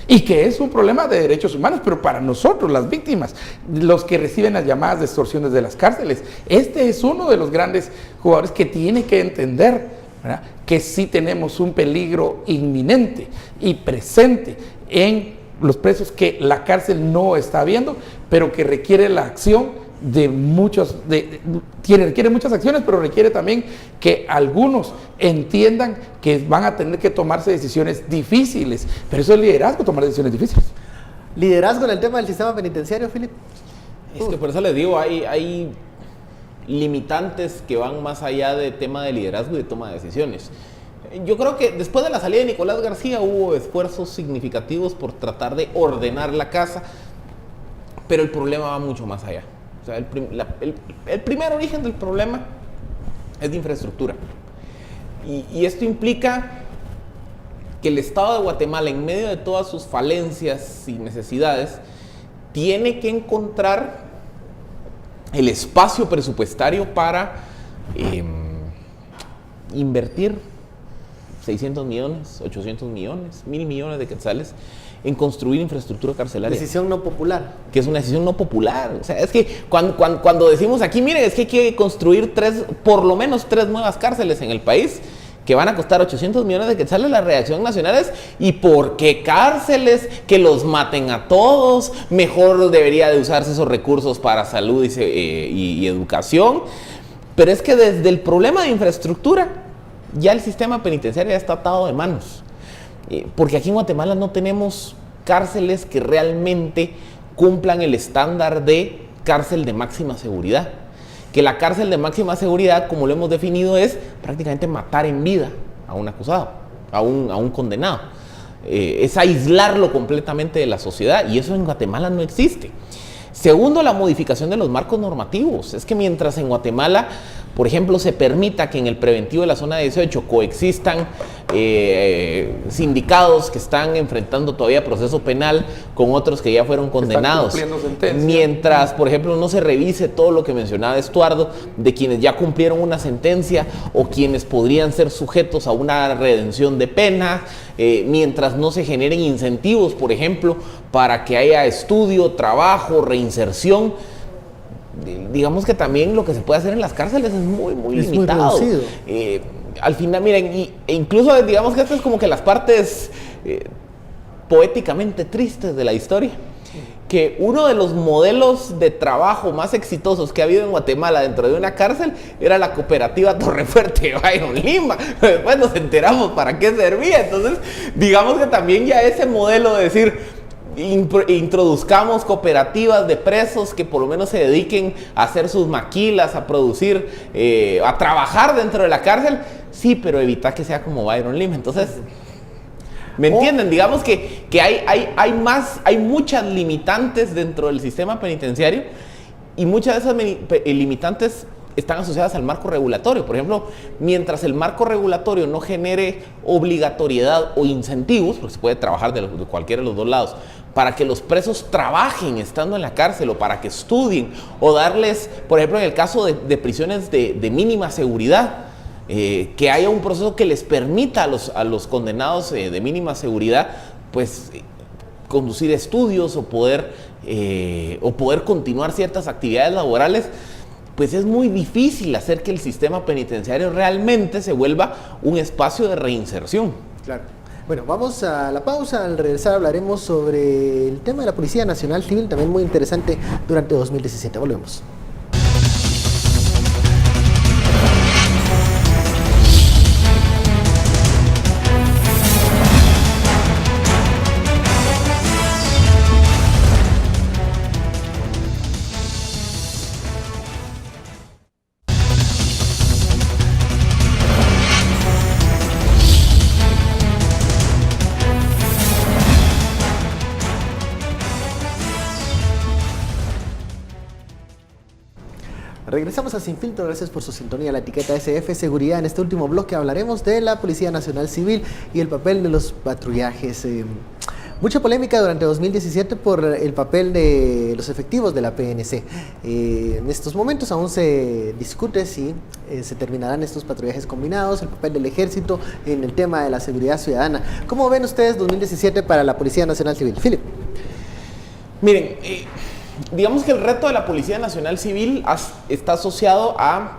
Speaker 3: y que es un problema de derechos humanos, pero para nosotros, las víctimas, los que reciben las llamadas de extorsión desde las cárceles, este es uno de los grandes jugadores que tiene que entender, ¿verdad?, que sí tenemos un peligro inminente y presente en los presos que la cárcel no está viendo, pero que requiere la acción requiere muchas acciones, pero requiere también que algunos entiendan que van a tener que tomarse decisiones difíciles, pero eso es liderazgo, tomar decisiones difíciles.
Speaker 1: ¿Liderazgo en el tema del sistema penitenciario, Philip?
Speaker 4: Es que por eso les digo, hay limitantes que van más allá de tema de liderazgo y de toma de decisiones. Yo creo que después de la salida de Nicolás García hubo esfuerzos significativos por tratar de ordenar la casa, pero el problema va mucho más allá. O sea, el primer origen del problema es de infraestructura. Y esto implica que el Estado de Guatemala, en medio de todas sus falencias y necesidades, tiene que encontrar el espacio presupuestario para invertir 600 millones, 800 millones, 1.000 millones de quetzales en construir infraestructura carcelaria.
Speaker 1: Decisión no popular.
Speaker 4: Que es una decisión no popular. O sea, es que cuando decimos aquí, miren, es que hay que construir por lo menos 3 nuevas cárceles en el país, que van a costar 800 millones de quetzales, la reacción nacional es: ¿y por qué cárceles? Que los maten a todos, mejor debería de usarse esos recursos para salud y educación. Pero es que desde el problema de infraestructura, ya el sistema penitenciario ya está atado de manos. Porque aquí en Guatemala no tenemos cárceles que realmente cumplan el estándar de cárcel de máxima seguridad. Que la cárcel de máxima seguridad, como lo hemos definido, es prácticamente matar en vida a un acusado, a un condenado. Es aislarlo completamente de la sociedad, y eso en Guatemala no existe. Segundo, la modificación de los marcos normativos. Es que mientras en Guatemala, por ejemplo, se permita que en el preventivo de la zona 18 coexistan sindicados que están enfrentando todavía proceso penal con otros que ya fueron condenados. Mientras, por ejemplo, no se revise todo lo que mencionaba Estuardo de quienes ya cumplieron una sentencia o quienes podrían ser sujetos a una redención de pena, mientras no se generen incentivos, por ejemplo, para que haya estudio, trabajo, reinserción. Digamos que también lo que se puede hacer en las cárceles es muy limitado.
Speaker 1: Muy reducido.
Speaker 4: Al final, miren, e incluso digamos que esto es como que las partes poéticamente tristes de la historia. Que uno de los modelos de trabajo más exitosos que ha habido en Guatemala dentro de una cárcel era la cooperativa Torrefuerte de Byron Lima. Después nos enteramos para qué servía. Entonces, digamos que también ya ese modelo de decir: introduzcamos cooperativas de presos que por lo menos se dediquen a hacer sus maquilas, a producir, a trabajar dentro de la cárcel, sí, pero evitar que sea como Byron Lima. Entonces, ¿me entienden? Digamos que hay muchas limitantes dentro del sistema penitenciario, y muchas de esas limitantes están asociadas al marco regulatorio. Por ejemplo, mientras el marco regulatorio no genere obligatoriedad o incentivos, porque se puede trabajar de cualquiera de los dos lados, para que los presos trabajen estando en la cárcel, o para que estudien, o darles, por ejemplo, en el caso de prisiones de mínima seguridad, que haya un proceso que les permita a los condenados de mínima seguridad, pues conducir estudios o poder continuar ciertas actividades laborales. Pues es muy difícil hacer que el sistema penitenciario realmente se vuelva un espacio de reinserción.
Speaker 1: Claro. Bueno, vamos a la pausa. Al regresar hablaremos sobre el tema de la Policía Nacional Civil, también muy interesante durante 2017. Volvemos. Regresamos a Sin Filtro, gracias por su sintonía. La etiqueta SF Seguridad. En este último bloque hablaremos de la Policía Nacional Civil y el papel de los patrullajes. Mucha polémica durante 2017 por el papel de los efectivos de la PNC. En estos momentos aún se discute si se terminarán estos patrullajes combinados, el papel del ejército en el tema de la seguridad ciudadana. ¿Cómo ven ustedes 2017 para la Policía Nacional Civil? Philip.
Speaker 4: Miren, digamos que el reto de la Policía Nacional Civil está asociado a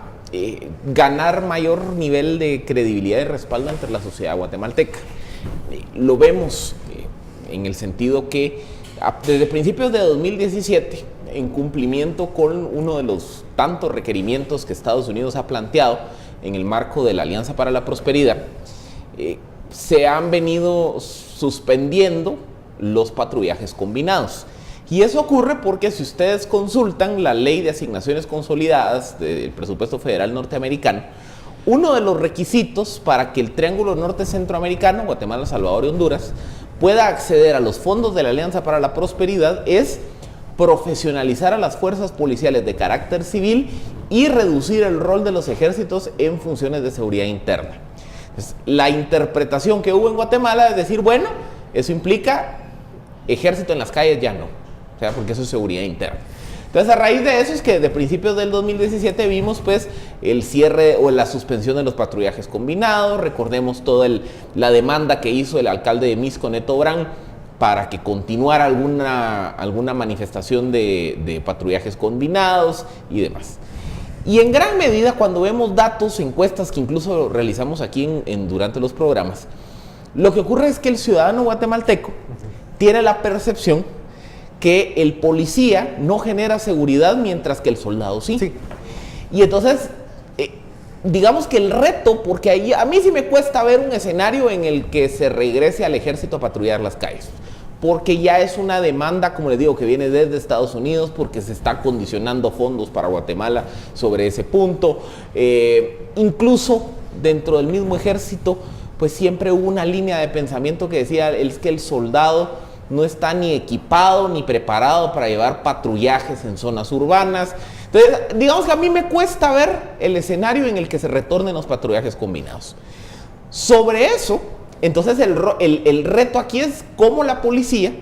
Speaker 4: ganar mayor nivel de credibilidad y respaldo entre la sociedad guatemalteca. Lo vemos en el sentido que desde principios de 2017, en cumplimiento con uno de los tantos requerimientos que Estados Unidos ha planteado en el marco de la Alianza para la Prosperidad, se han venido suspendiendo los patrullajes combinados. Y eso ocurre porque si ustedes consultan la Ley de Asignaciones Consolidadas del Presupuesto Federal Norteamericano, uno de los requisitos para que el Triángulo Norte Centroamericano, Guatemala, Salvador y Honduras, pueda acceder a los fondos de la Alianza para la Prosperidad es profesionalizar a las fuerzas policiales de carácter civil y reducir el rol de los ejércitos en funciones de seguridad interna. Entonces, la interpretación que hubo en Guatemala es decir, bueno, eso implica ejército en las calles, ya no, o sea, porque eso es seguridad interna. Entonces, a raíz de eso es que de principios del 2017 vimos pues el cierre o la suspensión de los patrullajes combinados. Recordemos toda la demanda que hizo el alcalde de Misco, Neto Brand, para que continuara alguna manifestación de patrullajes combinados y demás. Y en gran medida, cuando vemos datos, encuestas que incluso realizamos aquí durante los programas, lo que ocurre es que el ciudadano guatemalteco tiene la percepción que el policía no genera seguridad mientras que el soldado sí. Y entonces, digamos que el reto, porque ahí a mí sí me cuesta ver un escenario en el que se regrese al ejército a patrullar las calles, porque ya es una demanda, como les digo, que viene desde Estados Unidos, porque se está condicionando fondos para Guatemala sobre ese punto. Incluso dentro del mismo ejército, pues siempre hubo una línea de pensamiento que decía es que el soldado no está ni equipado ni preparado para llevar patrullajes en zonas urbanas. Entonces, digamos que a mí me cuesta ver el escenario en el que se retornen los patrullajes combinados. Sobre eso, entonces el reto aquí es cómo la policía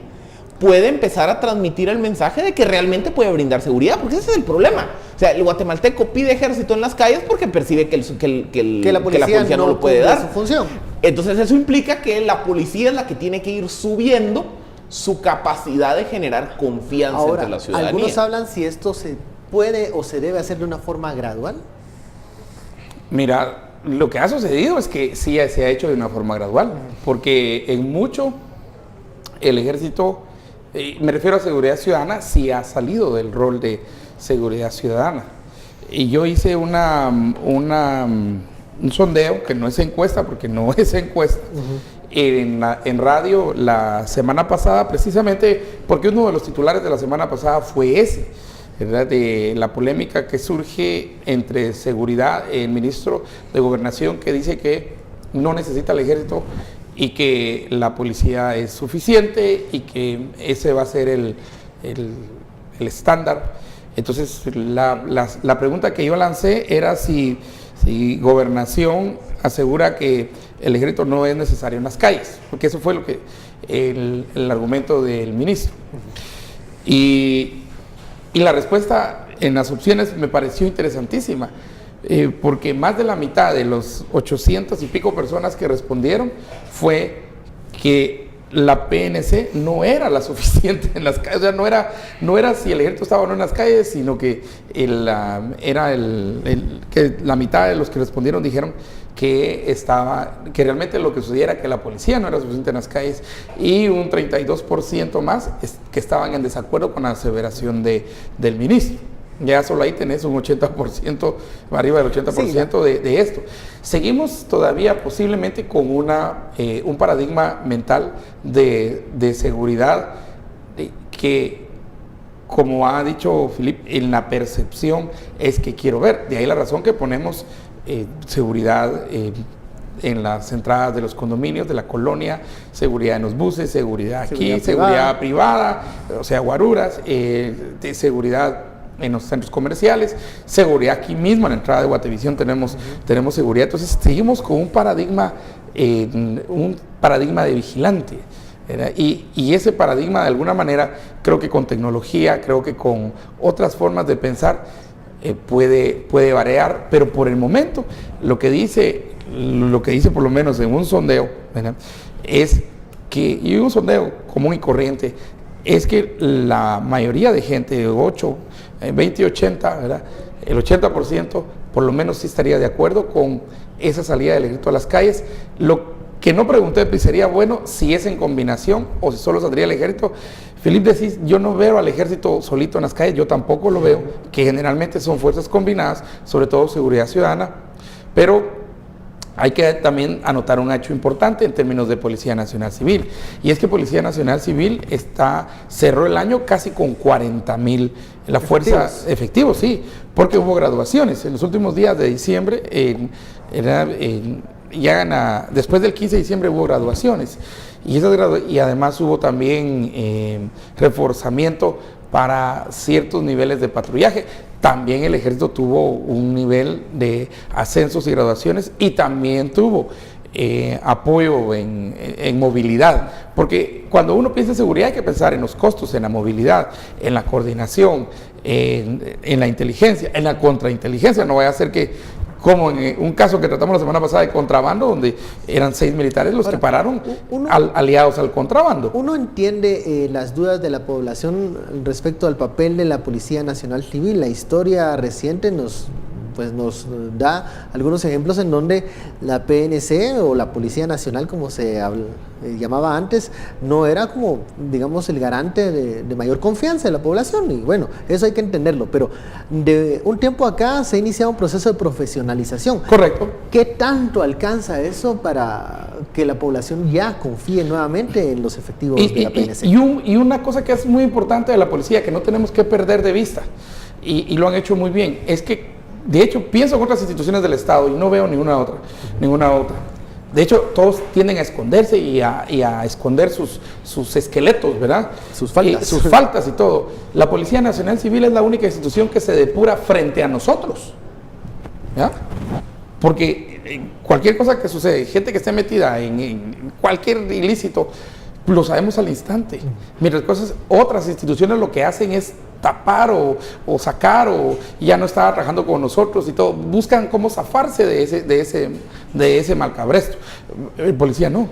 Speaker 4: puede empezar a transmitir el mensaje de que realmente puede brindar seguridad, porque ese es el problema. O sea, el guatemalteco pide ejército en las calles porque percibe que la policía no lo puede dar.
Speaker 1: Su función.
Speaker 4: Entonces eso implica que la policía es la que tiene que ir subiendo su capacidad de generar confianza entre la ciudadanía.
Speaker 1: Algunos hablan si esto se puede o se debe hacer de una forma gradual.
Speaker 3: Mira, lo que ha sucedido es que sí se ha hecho de una forma gradual, porque en mucho el ejército, me refiero a seguridad ciudadana, sí ha salido del rol de seguridad ciudadana. Y yo hice un sondeo, que no es encuesta, porque no es encuesta, en radio la semana pasada, precisamente porque uno de los titulares de la semana pasada fue ese, ¿verdad? De la polémica que surge entre seguridad, el ministro de Gobernación, que dice que no necesita el ejército y que la policía es suficiente y que ese va a ser el estándar. Entonces la pregunta que yo lancé era si Gobernación asegura que el ejército no es necesario en las calles, porque eso fue lo que el argumento del ministro. Y la respuesta en las opciones me pareció interesantísima, porque más de la mitad de los 800 y pico personas que respondieron fue que la PNC no era la suficiente en las calles. O sea, no era si el ejército estaba o no en las calles, sino que que la mitad de los que respondieron dijeron que realmente lo que sucediera era que la policía no era suficiente en las calles, y un 32% más que estaban en desacuerdo con la aseveración del ministro. Ya solo ahí tenés un 80%, arriba del 80% de esto. Seguimos todavía posiblemente con un paradigma mental de seguridad que, como ha dicho Philippe, en la percepción es que quiero ver. De ahí la razón que ponemos seguridad en las entradas de los condominios, de la colonia, seguridad en los buses, seguridad aquí, seguridad privada, o sea, guaruras, de seguridad en los centros comerciales, seguridad aquí mismo en la entrada de Guatevisión tenemos seguridad. Entonces seguimos con un paradigma de vigilante, ¿verdad? Y ese paradigma, de alguna manera, creo que con tecnología, creo que con otras formas de pensar puede variar, pero por el momento lo que dice por lo menos en un sondeo, ¿verdad? Es que, y un sondeo común y corriente, es que la mayoría de gente, 20 y 80, ¿verdad? El 80% por lo menos sí estaría de acuerdo con esa salida del ejército a las calles. Lo que no pregunté pues, sería bueno si es en combinación o si solo saldría el ejército. Philippe, decís, yo no veo al ejército solito en las calles, yo tampoco lo veo, que generalmente son fuerzas combinadas, sobre todo seguridad ciudadana, pero hay que también anotar un hecho importante en términos de Policía Nacional Civil, y es que Policía Nacional Civil cerró el año casi con 40,000 la fuerza efectivos, sí, porque hubo graduaciones en los últimos días de diciembre, después del 15 de diciembre hubo graduaciones, y además hubo también reforzamiento para ciertos niveles de patrullaje. También el ejército tuvo un nivel de ascensos y graduaciones, y también tuvo apoyo en movilidad, porque cuando uno piensa en seguridad hay que pensar en los costos, en la movilidad, en la coordinación, en la inteligencia, en la contrainteligencia. No vaya a ser que, como en un caso que tratamos la semana pasada de contrabando, donde eran 6 militares los que pararon aliados al contrabando.
Speaker 1: Uno entiende las dudas de la población respecto al papel de la Policía Nacional Civil. La historia reciente nos da algunos ejemplos en donde la PNC o la Policía Nacional, como se llamaba antes, no era como, digamos, el garante de mayor confianza de la población, y bueno, eso hay que entenderlo, pero de un tiempo acá se ha iniciado un proceso de profesionalización.
Speaker 3: Correcto.
Speaker 1: ¿Qué tanto alcanza eso para que la población ya confíe nuevamente en los efectivos de la PNC?
Speaker 3: Y una cosa que es muy importante de la policía, que no tenemos que perder de vista, y lo han hecho muy bien, es que de hecho, pienso en otras instituciones del Estado y no veo ninguna otra. De hecho, todos tienden a esconderse y a esconder sus esqueletos, ¿verdad?
Speaker 1: Sus faltas.
Speaker 3: Sus faltas y todo. La Policía Nacional Civil es la única institución que se depura frente a nosotros, ¿ya? Porque cualquier cosa que sucede, gente que esté metida en cualquier ilícito, lo sabemos al instante. Mientras otras instituciones lo que hacen es tapar o sacar, o ya no estaba trabajando con nosotros y todo, buscan cómo zafarse de ese malcabresto. El policía no,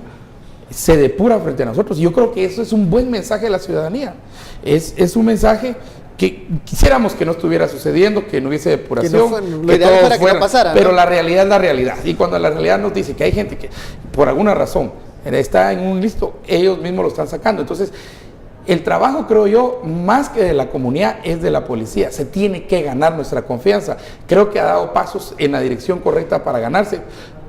Speaker 3: se depura frente a nosotros. Yo creo que eso es un buen mensaje de la ciudadanía, es un mensaje que quisiéramos que no estuviera sucediendo, que no hubiese depuración,
Speaker 1: lo ideal fuera que no pasara,
Speaker 3: pero
Speaker 1: ¿no?
Speaker 3: la realidad es la realidad, y cuando la realidad nos dice que hay gente que por alguna razón está en un listo, ellos mismos lo están sacando. Entonces, el trabajo, creo yo, más que de la comunidad, es de la policía. Se tiene que ganar nuestra confianza. Creo que ha dado pasos en la dirección correcta para ganarse,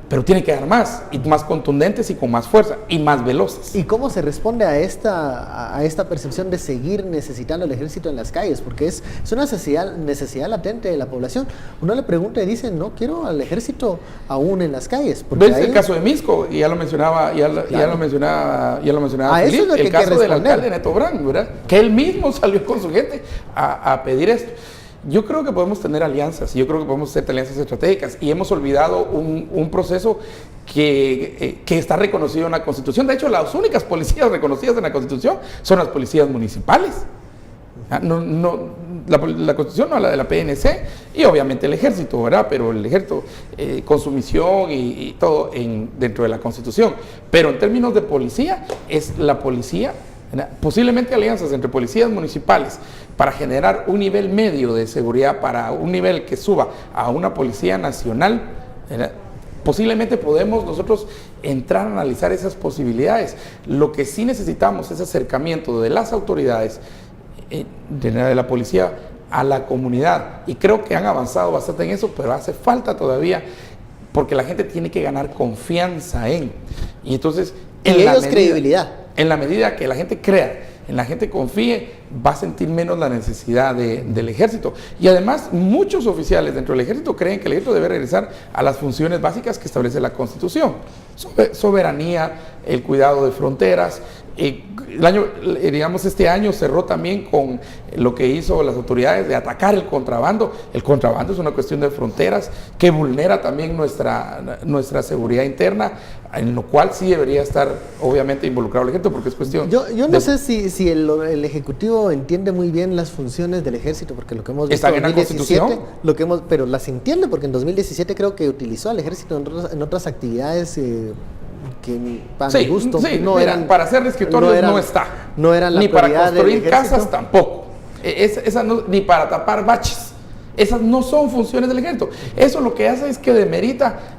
Speaker 3: pero tiene que dar más, y más contundentes y con más fuerza, y más veloces.
Speaker 1: ¿Y cómo se responde a esta percepción de seguir necesitando el ejército en las calles? Porque es una necesidad latente de la población. Uno le pregunta y dice, no quiero al ejército aún en las calles.
Speaker 3: ¿Ves el caso de Misco? Y ya lo mencionaba, ya lo mencionaba Felipe, el caso del alcalde Neto Brand, ¿verdad? Que él mismo salió con su gente a pedir esto. Yo creo que podemos tener alianzas, yo creo que podemos hacer alianzas estratégicas, y hemos olvidado un proceso que está reconocido en la Constitución. De hecho, las únicas policías reconocidas en la Constitución son las policías municipales. La Constitución no habla de la PNC, y obviamente el ejército, ¿verdad? Pero el ejército con su misión y todo dentro de la Constitución. Pero en términos de policía, es la policía, ¿verdad? Posiblemente alianzas entre policías municipales para generar un nivel medio de seguridad, para un nivel que suba a una policía nacional, ¿verdad? Posiblemente podemos nosotros entrar a analizar esas posibilidades. Lo que sí necesitamos es acercamiento de las autoridades, de la policía, a la comunidad, y creo que han avanzado bastante en eso, pero hace falta todavía, porque la gente tiene que ganar confianza y entonces
Speaker 1: credibilidad.
Speaker 3: En la medida que la gente crea, en la gente confíe, va a sentir menos la necesidad del ejército. Y además, muchos oficiales dentro del ejército creen que el ejército debe regresar a las funciones básicas que establece la Constitución: soberanía, el cuidado de fronteras. Este año cerró también con lo que hizo las autoridades de atacar el contrabando. El contrabando es una cuestión de fronteras que vulnera también nuestra seguridad interna, en lo cual sí debería estar obviamente involucrado el ejército, porque es cuestión...
Speaker 1: Yo no sé si el Ejecutivo entiende muy bien las funciones del ejército, porque lo que hemos visto en 2017, pero las entiende, porque en 2017 creo que utilizó al ejército en otras actividades que para mi gusto no eran,
Speaker 3: para hacer escritorios no eran la
Speaker 1: ni
Speaker 3: para construir
Speaker 1: del
Speaker 3: casas tampoco, ni para tapar baches. Esas no son funciones del ejército. Eso lo que hace es que demerita,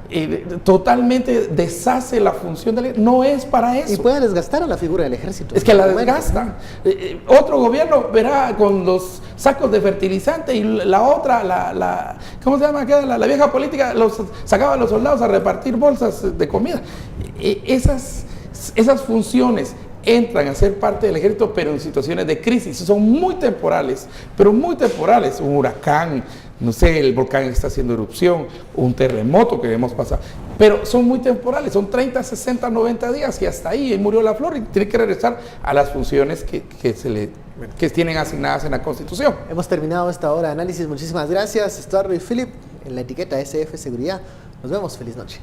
Speaker 3: totalmente deshace la función del ejército. No es para eso.
Speaker 1: Y puede desgastar a la figura del ejército.
Speaker 3: Es que la desgasta. Otro gobierno verá con los sacos de fertilizante, y la otra, ¿cómo se llama? La vieja política sacaba a los soldados a repartir bolsas de comida. Esas funciones entran a ser parte del ejército, pero en situaciones de crisis. Son muy temporales, pero muy temporales. Un huracán, no sé, el volcán está haciendo erupción, un terremoto que vemos pasar, pero son muy temporales, son 30, 60, 90 días, y hasta ahí murió la flor, y tiene que regresar a las funciones que tienen asignadas en la Constitución.
Speaker 1: Hemos terminado esta hora de análisis. Muchísimas gracias, Estuardo y Philip, en la etiqueta SF Seguridad. Nos vemos, feliz noche.